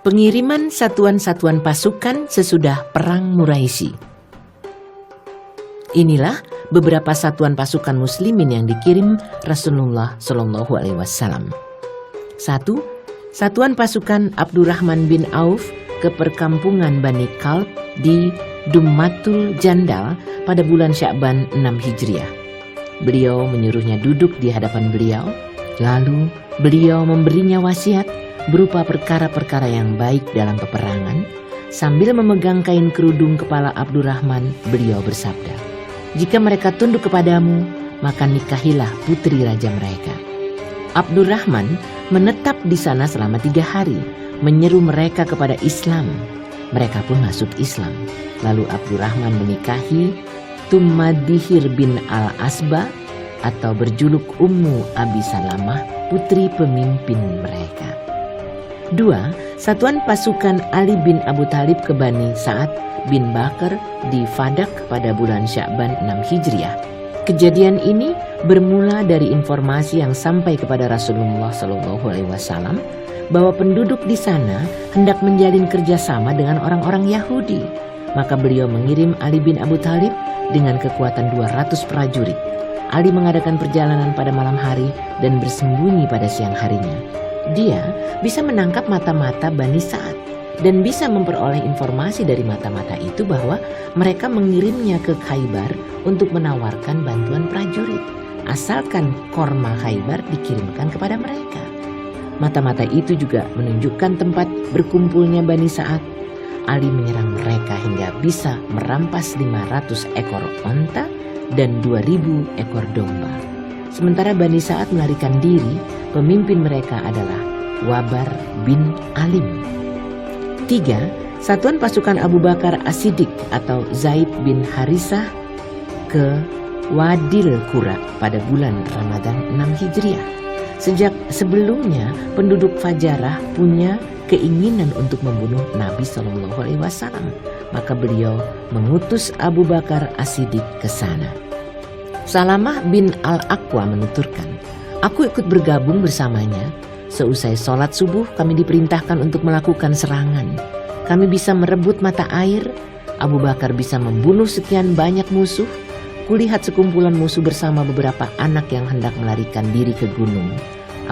Pengiriman satuan-satuan pasukan sesudah Perang Muraisi. Inilah beberapa satuan pasukan muslimin yang dikirim Rasulullah SAW. 1. Satuan pasukan Abdurrahman bin Auf ke perkampungan Bani Kalb di Dummatul Jandal pada bulan Sya'ban 6 Hijriah. Beliau menyuruhnya duduk di hadapan beliau, lalu beliau memberinya wasiat berupa perkara-perkara yang baik dalam peperangan. Sambil memegang kain kerudung kepala Abdurrahman, beliau bersabda, "Jika mereka tunduk kepadamu, maka nikahilah putri raja mereka." Abdurrahman menetap di sana selama 3 hari, menyeru mereka kepada Islam. Mereka pun masuk Islam. Lalu Abdurrahman menikahi Tumadihir bin Al-Asba atau berjuluk Ummu Abi Salamah, putri pemimpin mereka. 2. Satuan pasukan Ali bin Abu Thalib ke Bani Sa'ad bin Bakar di Fadak pada bulan Sya'ban 6 Hijriah. Kejadian ini bermula dari informasi yang sampai kepada Rasulullah SAW bahwa penduduk di sana hendak menjalin kerjasama dengan orang-orang Yahudi. Maka beliau mengirim Ali bin Abu Thalib dengan kekuatan 200 prajurit. Ali mengadakan perjalanan pada malam hari dan bersembunyi pada siang harinya. Dia bisa menangkap mata-mata Bani Sa'ad dan bisa memperoleh informasi dari mata-mata itu bahwa mereka mengirimnya ke Khaybar untuk menawarkan bantuan prajurit, asalkan korma Khaybar dikirimkan kepada mereka. Mata-mata itu juga menunjukkan tempat berkumpulnya Bani Sa'ad. Ali menyerang mereka hingga bisa merampas 500 ekor onta dan 2000 ekor domba. Sementara Bani Sa'ad melarikan diri, pemimpin mereka adalah Wabar bin Alim. 3. Satuan pasukan Abu Bakar As-Siddiq atau Zaid bin Harisah ke Wadil Qura pada bulan Ramadan 6 Hijriah. Sejak sebelumnya penduduk Fajarah punya keinginan untuk membunuh Nabi SAW, maka beliau mengutus Abu Bakar As-Siddiq ke sana. Salamah bin Al-Aqwa menuturkan, "Aku ikut bergabung bersamanya. Seusai sholat subuh kami diperintahkan untuk melakukan serangan. Kami bisa merebut mata air. Abu Bakar bisa membunuh sekian banyak musuh. Kulihat sekumpulan musuh bersama beberapa anak yang hendak melarikan diri ke gunung.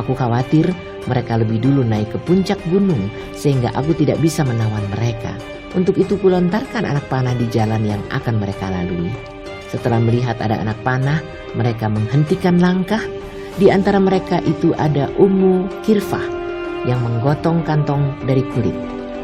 Aku khawatir mereka lebih dulu naik ke puncak gunung sehingga aku tidak bisa menawan mereka. Untuk itu kulontarkan anak panah di jalan yang akan mereka lalui. Setelah melihat ada anak panah, mereka menghentikan langkah. Di antara mereka itu ada Ummu Kirfah yang menggotong kantong dari kulit.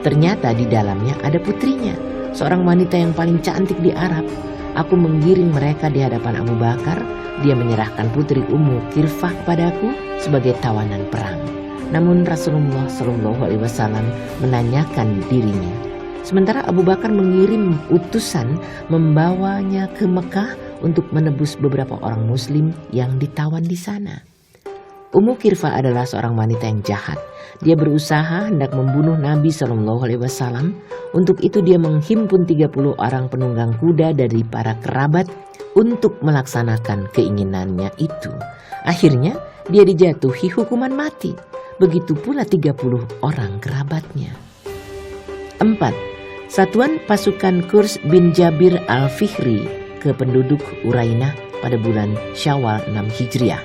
Ternyata di dalamnya ada putrinya, seorang wanita yang paling cantik di Arab. Aku menggiring mereka di hadapan Abu Bakar. Dia menyerahkan putri Ummu Kirfah kepadaku sebagai tawanan perang. Namun Rasulullah SAW menanyakan dirinya. Sementara Abu Bakar mengirim utusan membawanya ke Mekah untuk menebus beberapa orang muslim yang ditawan di sana. Ummu Kirfah adalah seorang wanita yang jahat. Dia berusaha hendak membunuh Nabi SAW. Untuk itu dia menghimpun 30 orang penunggang kuda dari para kerabat untuk melaksanakan keinginannya itu. Akhirnya dia dijatuhi hukuman mati. Begitu pula 30 orang kerabatnya. 4. Satuan pasukan Kurs bin Jabir al-Fihri ke penduduk Urainah pada bulan Syawal 6 Hijriah.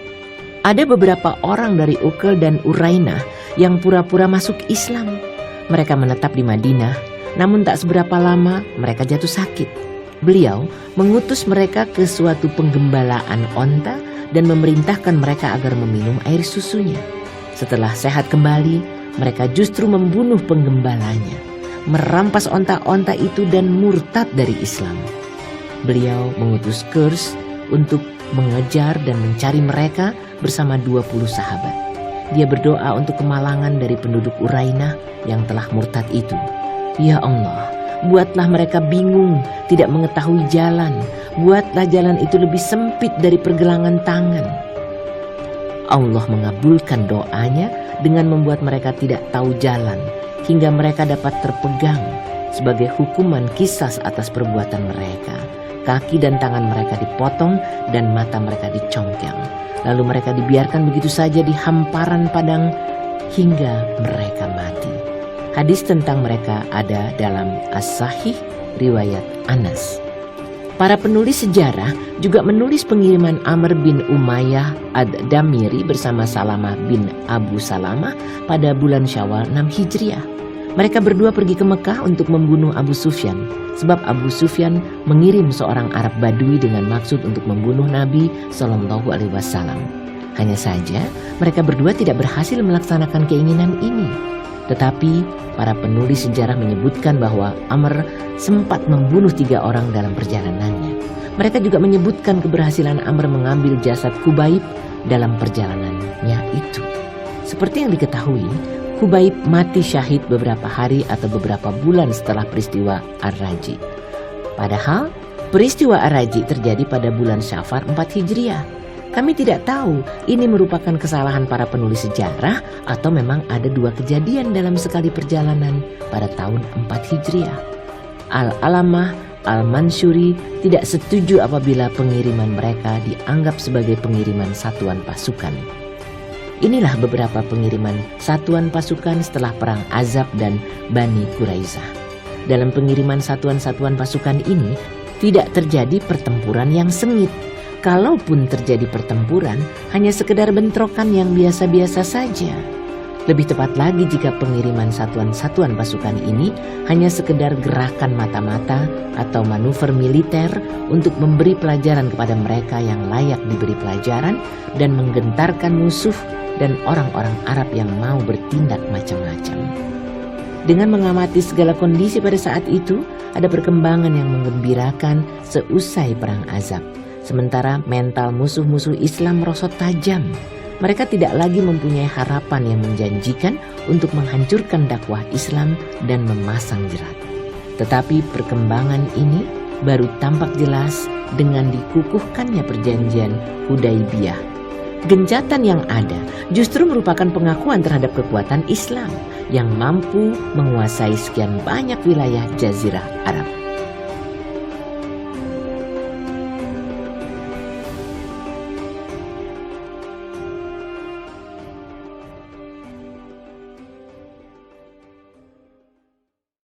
Ada beberapa orang dari Uqal dan Urainah yang pura-pura masuk Islam. Mereka menetap di Madinah, namun tak seberapa lama mereka jatuh sakit. Beliau mengutus mereka ke suatu penggembalaan onta dan memerintahkan mereka agar meminum air susunya. Setelah sehat kembali, mereka justru membunuh penggembalanya, merampas onta-onta itu dan murtad dari Islam. Beliau mengutus Kurs untuk mengejar dan mencari mereka bersama 20 sahabat. Dia berdoa untuk kemalangan dari penduduk Urainah yang telah murtad itu. Ya Allah, buatlah mereka bingung, tidak mengetahui jalan. Buatlah jalan itu lebih sempit dari pergelangan tangan. Allah mengabulkan doanya dengan membuat mereka tidak tahu jalan hingga mereka dapat terpegang sebagai hukuman kisas atas perbuatan mereka. Kaki dan tangan mereka dipotong dan mata mereka dicongkel. Lalu mereka dibiarkan begitu saja di hamparan padang hingga mereka mati. Hadis tentang mereka ada dalam As-Sahih riwayat Anas. Para penulis sejarah juga menulis pengiriman Amr bin Umayyah ad-Damiri bersama Salamah bin Abu Salamah pada bulan Syawal 6 Hijriah. Mereka berdua pergi ke Mekah untuk membunuh Abu Sufyan, sebab Abu Sufyan mengirim seorang Arab Badui dengan maksud untuk membunuh Nabi Shallallahu Alaihi Wasallam. Hanya saja mereka berdua tidak berhasil melaksanakan keinginan ini. Tetapi para penulis sejarah menyebutkan bahwa Amr sempat membunuh 3 orang dalam perjalanannya. Mereka juga menyebutkan keberhasilan Amr mengambil jasad Khubayb dalam perjalanannya itu. Seperti yang diketahui, Khubayb mati syahid beberapa hari atau beberapa bulan setelah peristiwa Ar-Raji. Padahal peristiwa Ar-Raji terjadi pada bulan Syafar 4 Hijriah. Kami tidak tahu ini merupakan kesalahan para penulis sejarah atau memang ada 2 kejadian dalam sekali perjalanan pada tahun 4 Hijriah. Al-Alamah Al-Mansuri tidak setuju apabila pengiriman mereka dianggap sebagai pengiriman satuan pasukan. Inilah beberapa pengiriman satuan pasukan setelah Perang Azab dan Bani Quraizah. Dalam pengiriman satuan-satuan pasukan ini tidak terjadi pertempuran yang sengit. Kalaupun terjadi pertempuran, hanya sekedar bentrokan yang biasa-biasa saja. Lebih tepat lagi jika pengiriman satuan-satuan pasukan ini hanya sekedar gerakan mata-mata atau manuver militer untuk memberi pelajaran kepada mereka yang layak diberi pelajaran dan menggentarkan musuh dan orang-orang Arab yang mau bertindak macam-macam. Dengan mengamati segala kondisi pada saat itu, ada perkembangan yang menggembirakan seusai Perang Azab. Sementara mental musuh-musuh Islam merosot tajam. Mereka tidak lagi mempunyai harapan yang menjanjikan untuk menghancurkan dakwah Islam dan memasang jerat. Tetapi perkembangan ini baru tampak jelas dengan dikukuhkannya perjanjian Hudaibiyah. Gencatan yang ada justru merupakan pengakuan terhadap kekuatan Islam yang mampu menguasai sekian banyak wilayah Jazirah Arab.